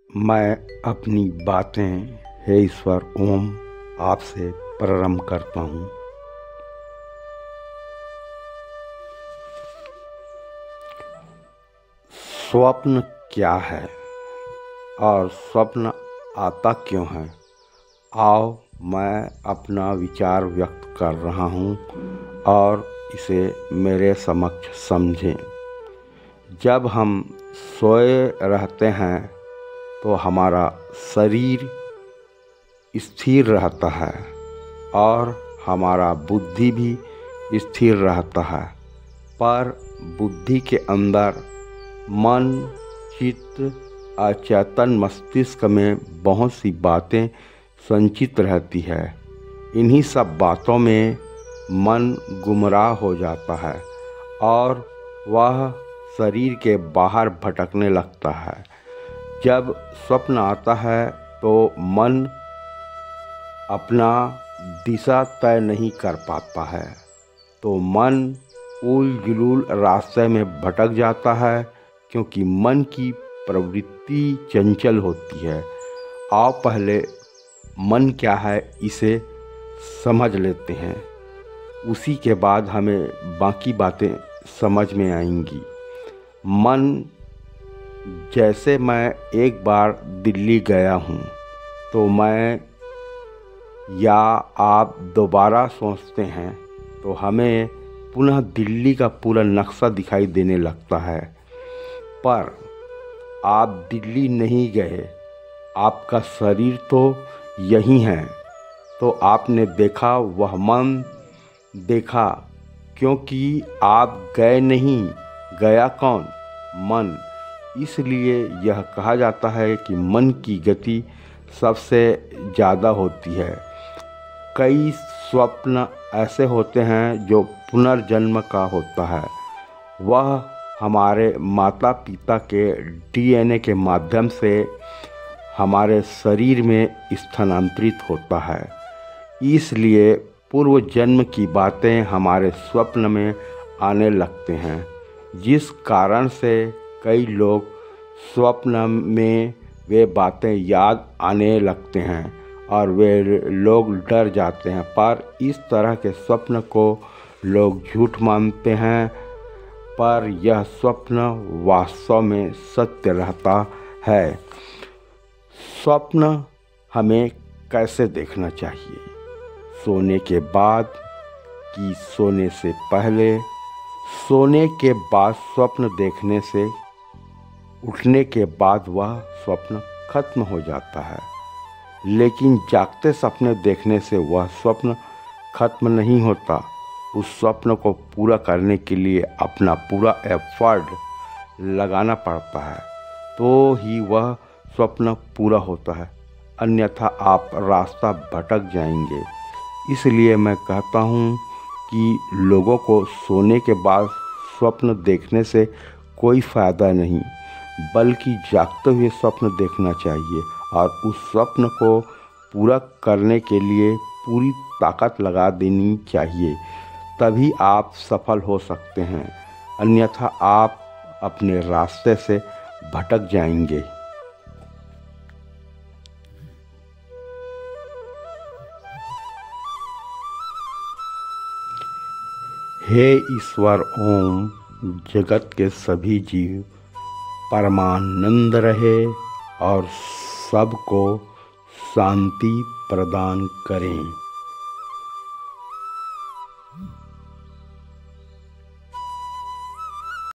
मैं अपनी बातें हे ईश्वर ओम आपसे प्रारंभ करता हूँ। स्वप्न क्या है और स्वप्न आता क्यों है? आओ मैं अपना विचार व्यक्त कर रहा हूँ और इसे मेरे समक्ष समझें। जब हम सोए रहते हैं तो हमारा शरीर स्थिर रहता है और हमारा बुद्धि भी स्थिर रहता है, पर बुद्धि के अंदर मन, चित्त, अचेतन मस्तिष्क में बहुत सी बातें संचित रहती है। इन्हीं सब बातों में मन गुमराह हो जाता है और वह शरीर के बाहर भटकने लगता है। जब स्वप्न आता है तो मन अपना दिशा तय नहीं कर पाता है, तो मन उल जुलूल रास्ते में भटक जाता है, क्योंकि मन की प्रवृत्ति चंचल होती है। आओ पहले मन क्या है इसे समझ लेते हैं, उसी के बाद हमें बाकी बातें समझ में आएंगी। मन, जैसे मैं एक बार दिल्ली गया हूँ तो मैं या आप दोबारा सोचते हैं तो हमें पुनः दिल्ली का पूरा नक्शा दिखाई देने लगता है। पर आप दिल्ली नहीं गए, आपका शरीर तो यहीं है, तो आपने देखा वह मन देखा, क्योंकि आप गए नहीं, गया कौन? मन। इसलिए यह कहा जाता है कि मन की गति सबसे ज़्यादा होती है। कई स्वप्न ऐसे होते हैं जो पुनर्जन्म का होता है। वह हमारे माता पिता के डीएनए के माध्यम से हमारे शरीर में स्थानांतरित होता है। इसलिए पूर्व जन्म की बातें हमारे स्वप्न में आने लगते हैं, जिस कारण से कई लोग स्वप्न में वे बातें याद आने लगते हैं और वे लोग डर जाते हैं। पर इस तरह के स्वप्न को लोग झूठ मानते हैं, पर यह स्वप्न वास्तव में सत्य रहता है। स्वप्न हमें कैसे देखना चाहिए? सोने के बाद कि सोने से पहले? सोने के बाद स्वप्न देखने से उठने के बाद वह स्वप्न खत्म हो जाता है, लेकिन जागते सपने देखने से वह स्वप्न खत्म नहीं होता। उस स्वप्न को पूरा करने के लिए अपना पूरा एफर्ट लगाना पड़ता है, तो ही वह स्वप्न पूरा होता है, अन्यथा आप रास्ता भटक जाएंगे। इसलिए मैं कहता हूँ कि लोगों को सोने के बाद स्वप्न देखने से कोई फ़ायदा नहीं, बल्कि जागते हुए स्वप्न देखना चाहिए और उस स्वप्न को पूरा करने के लिए पूरी ताकत लगा देनी चाहिए। तभी आप सफल हो सकते हैं, अन्यथा आप अपने रास्ते से भटक जाएंगे। हे ईश्वर ओम, जगत के सभी जीव परमानंद रहे और सबको शांति प्रदान करें।